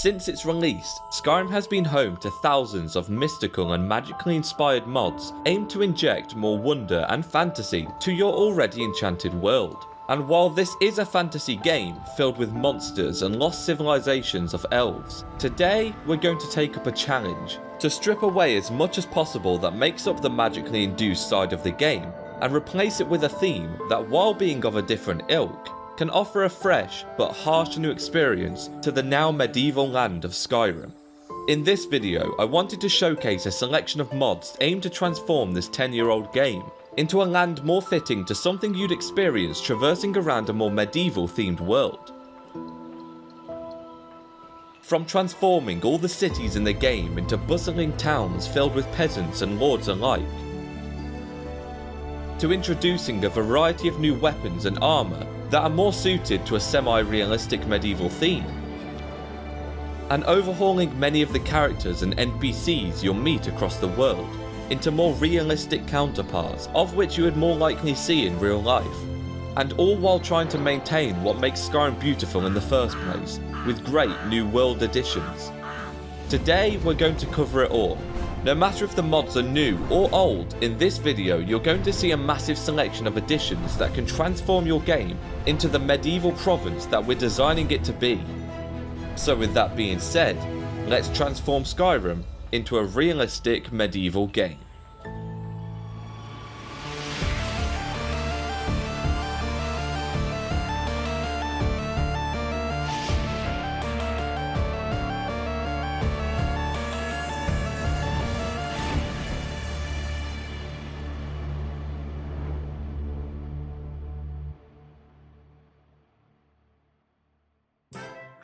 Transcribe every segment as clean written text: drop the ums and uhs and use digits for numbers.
Since its release, Skyrim has been home to thousands of mystical and magically inspired mods aimed to inject more wonder and fantasy to your already enchanted world. And while this is a fantasy game filled with monsters and lost civilizations of elves, today we're going to take up a challenge to strip away as much as possible that makes up the magically induced side of the game and replace it with a theme that, while being of a different ilk, can offer a fresh but harsh new experience to the now medieval land of Skyrim. In this video, I wanted to showcase a selection of mods aimed to transform this 10-year-old game into a land more fitting to something you'd experience traversing around a more medieval themed world. From transforming all the cities in the game into bustling towns filled with peasants and lords alike, to introducing a variety of new weapons and armour that are more suited to a semi-realistic medieval theme, and overhauling many of the characters and NPCs you'll meet across the world into more realistic counterparts of which you would more likely see in real life, and all while trying to maintain what makes Skyrim beautiful in the first place, with great new world additions. Today we're going to cover it all. No matter if the mods are new or old, in this video you're going to see a massive selection of additions that can transform your game into the medieval province that we're designing it to be. So with that being said, let's transform Skyrim into a realistic medieval game.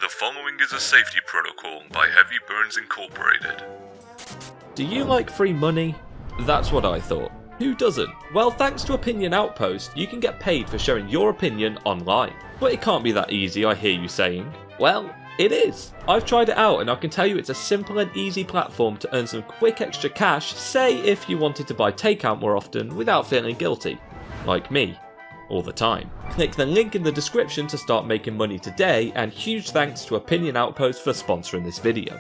The following is a safety protocol by Heavy Burns Incorporated. Do you like free money? That's what I thought. Who doesn't? Well, thanks to Opinion Outpost, you can get paid for sharing your opinion online. But it can't be that easy, I hear you saying. Well, it is. I've tried it out and I can tell you it's a simple and easy platform to earn some quick extra cash, say if you wanted to buy takeout more often without feeling guilty. Like me. All the time. Click the link in the description to start making money today, and huge thanks to Opinion Outpost for sponsoring this video.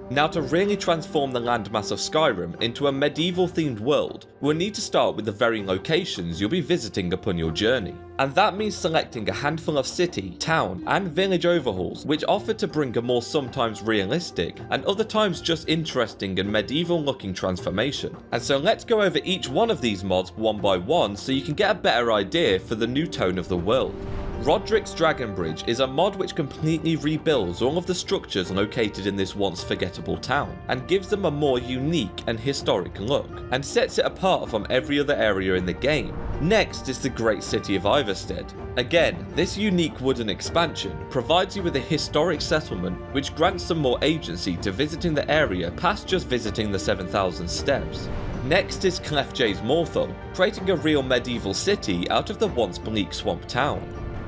Now, to really transform the landmass of Skyrim into a medieval themed world, we'll need to start with the very locations you'll be visiting upon your journey. And that means selecting a handful of city, town and village overhauls which offer to bring a more sometimes realistic and other times just interesting and medieval looking transformation. And so let's go over each one of these mods one by one so you can get a better idea for the new tone of the world. Roderick's Dragonsbridge is a mod which completely rebuilds all of the structures located in this once forgettable town, and gives them a more unique and historic look, and sets it apart from every other area in the game. Next is the great city of Ivarstead. Again, this unique wooden expansion provides you with a historic settlement which grants some more agency to visiting the area past just visiting the 7,000 steps. Next is Clefjay's Morthal, creating a real medieval city out of the once bleak swamp town.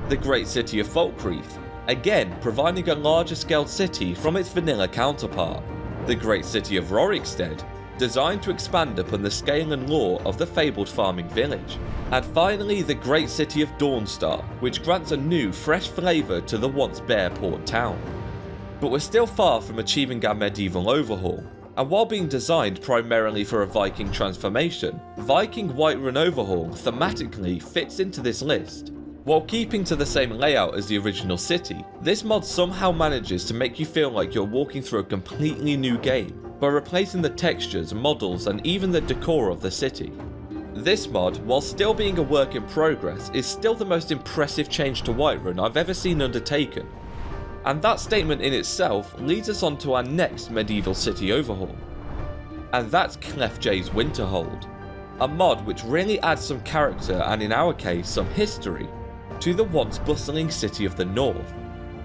The great city of Falkreath, again providing a larger scaled city from its vanilla counterpart. The great city of Rorikstead, designed to expand upon the scale and lore of the fabled farming village. And finally the great city of Dawnstar, which grants a new fresh flavour to the once bare port town. But we're still far from achieving our medieval overhaul, and while being designed primarily for a Viking transformation, Viking Whiterun Overhaul thematically fits into this list. While keeping to the same layout as the original city, this mod somehow manages to make you feel like you're walking through a completely new game by replacing the textures, models and even the decor of the city. This mod, while still being a work in progress, is still the most impressive change to Whiterun I've ever seen undertaken. And that statement in itself leads us on to our next medieval city overhaul. And that's Clefjay's Winterhold, a mod which really adds some character and in our case some history to the once bustling city of the north,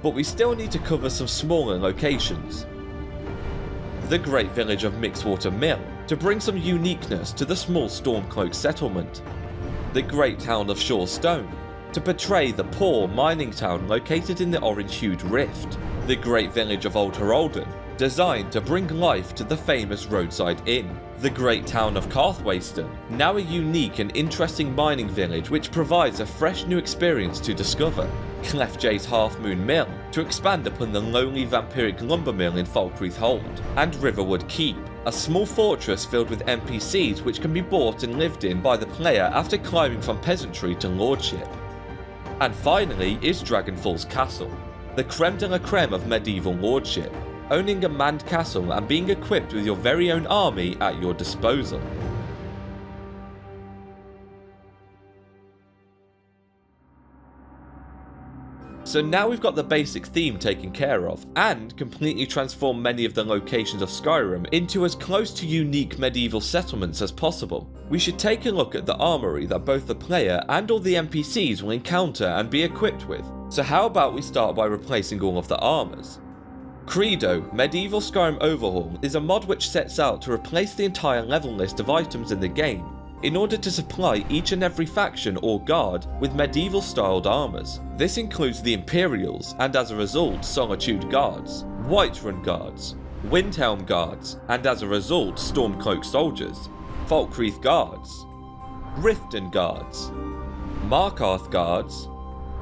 but we still need to cover some smaller locations. The great village of Mixwater Mill, to bring some uniqueness to the small Stormcloak settlement. The great town of Shorestone, to portray the poor mining town located in the orange-hued rift. The great village of Old Horoldan, designed to bring life to the famous roadside inn. The great town of Karthwasten, now a unique and interesting mining village which provides a fresh new experience to discover. Clefjay's Half Moon Mill to expand upon the lonely vampiric lumber mill in Falkreath Hold, and Riverwood Keep, a small fortress filled with NPCs which can be bought and lived in by the player after climbing from peasantry to lordship. And finally is Dragonfall Castle, the creme de la creme of medieval lordship, owning a manned castle and being equipped with your very own army at your disposal. So now we've got the basic theme taken care of, and completely transformed many of the locations of Skyrim into as close to unique medieval settlements as possible. We should take a look at the armory that both the player and all the NPCs will encounter and be equipped with. So how about we start by replacing all of the armors? Credo, Medieval Skyrim Overhaul, is a mod which sets out to replace the entire level list of items in the game, in order to supply each and every faction or guard with medieval styled armors. This includes the Imperials, and as a result Solitude Guards, Whiterun Guards, Windhelm Guards, and as a result Stormcloak Soldiers, Falkreath Guards, Riften Guards, Markarth Guards,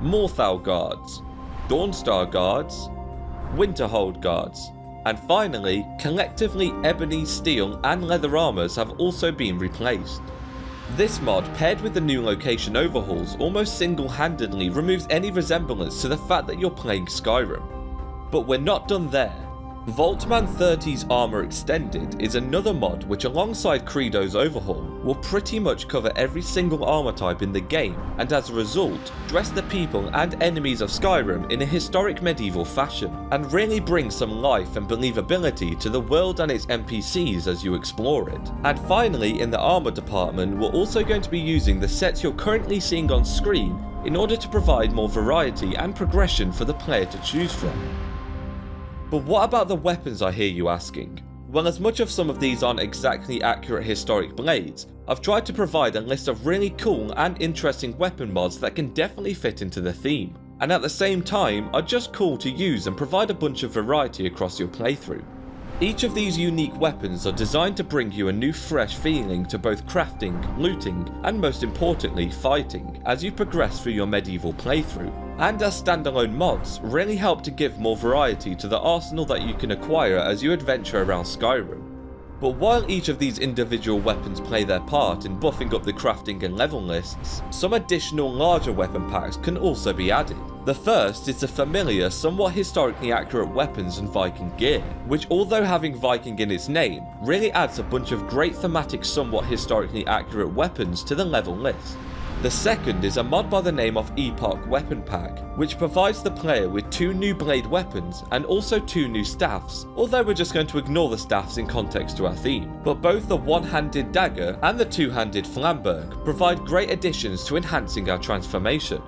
Morthal Guards, Dawnstar Guards, Winterhold Guards, and finally, collectively ebony, steel and leather armors have also been replaced. This mod, paired with the new location overhauls, almost single-handedly removes any resemblance to the fact that you're playing Skyrim. But we're not done there. Vaultman 30's Armour Extended is another mod which, alongside Credo's overhaul, will pretty much cover every single armour type in the game, and as a result, dress the people and enemies of Skyrim in a historic medieval fashion, and really bring some life and believability to the world and its NPCs as you explore it. And finally, in the armour department, we're also going to be using the sets you're currently seeing on screen in order to provide more variety and progression for the player to choose from. But what about the weapons, I hear you asking? Well, as much of some of these aren't exactly accurate historic blades, I've tried to provide a list of really cool and interesting weapon mods that can definitely fit into the theme, and at the same time are just cool to use and provide a bunch of variety across your playthrough. Each of these unique weapons are designed to bring you a new fresh feeling to both crafting, looting, and most importantly fighting as you progress through your medieval playthrough, and as standalone mods really help to give more variety to the arsenal that you can acquire as you adventure around Skyrim. But while each of these individual weapons play their part in buffing up the crafting and level lists, some additional larger weapon packs can also be added. The first is the familiar, somewhat historically accurate weapons and Viking gear, which, although having Viking in its name, really adds a bunch of great thematic, somewhat historically accurate weapons to the level list. The second is a mod by the name of Epoch Weapon Pack, which provides the player with 2 new blade weapons and also 2 new staffs, although we're just going to ignore the staffs in context to our theme. But both the one-handed dagger and the two-handed flamberg provide great additions to enhancing our transformation.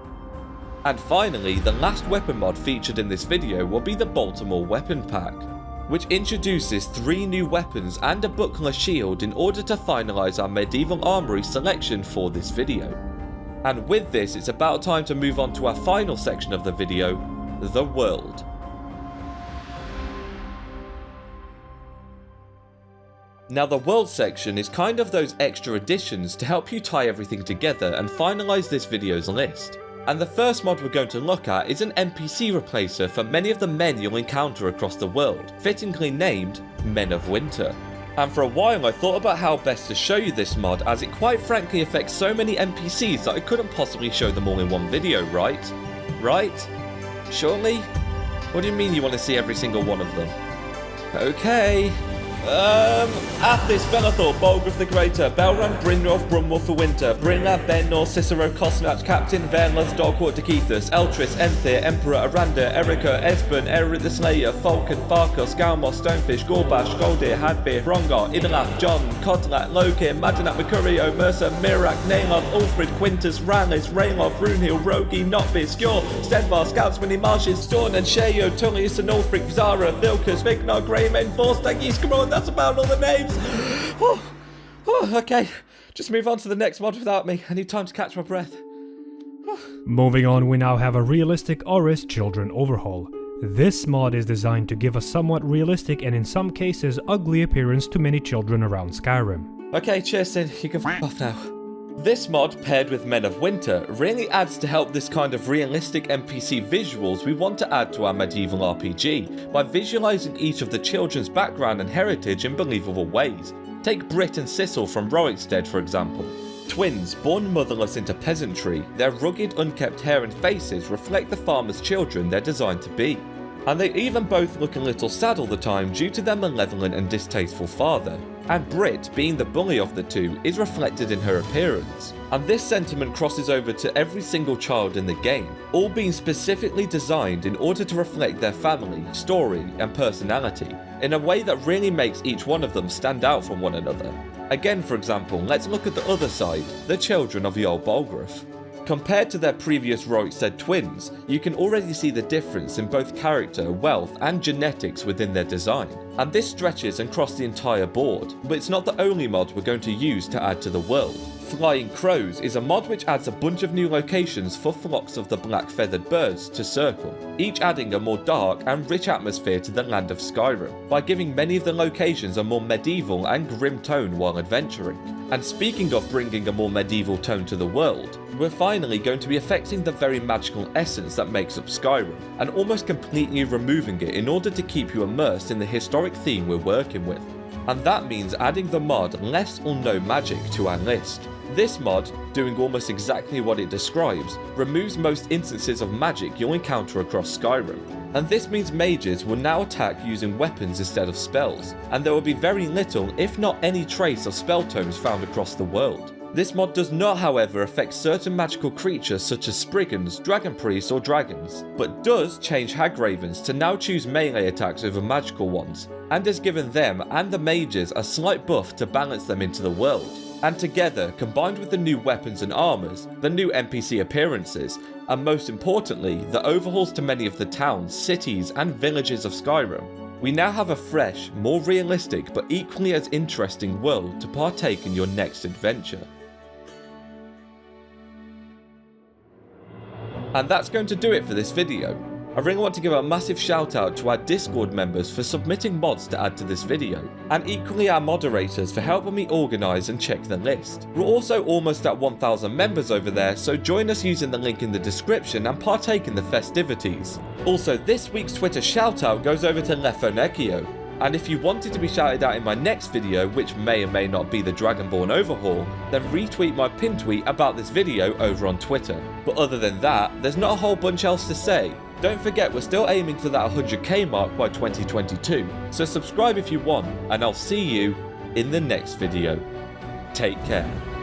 And finally, the last weapon mod featured in this video will be the Baltimore Weapon Pack, which introduces 3 new weapons and a buckler shield in order to finalise our medieval armoury selection for this video. And with this, it's about time to move on to our final section of the video, the world. Now, the world section is kind of those extra additions to help you tie everything together and finalise this video's list. And the first mod we're going to look at is an NPC replacer for many of the men you'll encounter across the world, fittingly named Men of Winter. And for a while I thought about how best to show you this mod, as it quite frankly affects so many NPCs that I couldn't possibly show them all in one video, right? Right? Surely? What do you mean you want to see every single one of them? Okay. Athis, Velothor, Bolgrith the Greater, Belrun, Brynrolf, Brunwolf for Winter, Brynla, Benor, Cicero, Cosnach, Captain, Verloth, Dogwort, Dekethus, Eltris, Enthir, Emperor, Aranda, Erica, Esbern, Erit the Slayer, Falcon, Farkos, Galmos, Stonefish, Gorbash, Goldir, Hadbeer, Hrongar, Idalath, John, Kodlat, Lokir, Madanat, Mercurio, Mercer, Mirak, Naeloth, Ulfrid, Quintus, Ranlis, Raylov, Runhill, Rogi, Notbis, Skjor, Stendarr, Scouts, Winnie Marshes, Storn and Sheyo, Tullius and Ulfric, Zara, Vilkas, Vignar, Greymen, Forstag, Come that's about all the names. Okay, just move on to the next mod without me. I need time to catch my breath. Moving on, we now have a realistic Oris Children Overhaul. This mod is designed to give a somewhat realistic and in some cases ugly appearance to many children around Skyrim. Okay, cheers, Sin. You can f*** off now. This mod, paired with Men of Winter, really adds to help this kind of realistic NPC visuals we want to add to our medieval RPG by visualising each of the children's background and heritage in believable ways. Take Brit and Sissel from Rorikstead for example. Twins, born motherless into peasantry, their rugged, unkept hair and faces reflect the farmers' children they're designed to be. And they even both look a little sad all the time due to their malevolent and distasteful father. And Brit, being the bully of the two, is reflected in her appearance. And this sentiment crosses over to every single child in the game, all being specifically designed in order to reflect their family, story, and personality, in a way that really makes each one of them stand out from one another. Again, for example, let's look at the other side, the children of Yol Hahkun. Compared to their previous Rorikstead twins, you can already see the difference in both character, wealth, and genetics within their design. And this stretches across the entire board, but it's not the only mod we're going to use to add to the world. Flying Crows is a mod which adds a bunch of new locations for flocks of the black feathered birds to circle, each adding a more dark and rich atmosphere to the land of Skyrim, by giving many of the locations a more medieval and grim tone while adventuring. And speaking of bringing a more medieval tone to the world, we're finally going to be affecting the very magical essence that makes up Skyrim, and almost completely removing it in order to keep you immersed in the historic theme we're working with. And that means adding the mod Less or No Magic to our list. This mod, doing almost exactly what it describes, removes most instances of magic you'll encounter across Skyrim. And this means mages will now attack using weapons instead of spells, and there will be very little, if not any trace of spell tomes found across the world. This mod does not, however, affect certain magical creatures such as Spriggans, Dragon Priests or Dragons, but does change Hagravens to now choose melee attacks over magical ones, and has given them and the mages a slight buff to balance them into the world. And together, combined with the new weapons and armors, the new NPC appearances, and most importantly, the overhauls to many of the towns, cities and villages of Skyrim, we now have a fresh, more realistic but equally as interesting world to partake in your next adventure. And that's going to do it for this video. I really want to give a massive shout out to our Discord members for submitting mods to add to this video, and equally our moderators for helping me organise and check the list. We're also almost at 1,000 members over there, so join us using the link in the description and partake in the festivities. Also, this week's Twitter shout out goes over to Lefonekio. And if you wanted to be shouted out in my next video, which may or may not be the Dragonfall Overhaul, then retweet my pin tweet about this video over on Twitter. But other than that, there's not a whole bunch else to say. Don't forget we're still aiming for that 100k mark by 2022, so subscribe if you want, and I'll see you in the next video. Take care.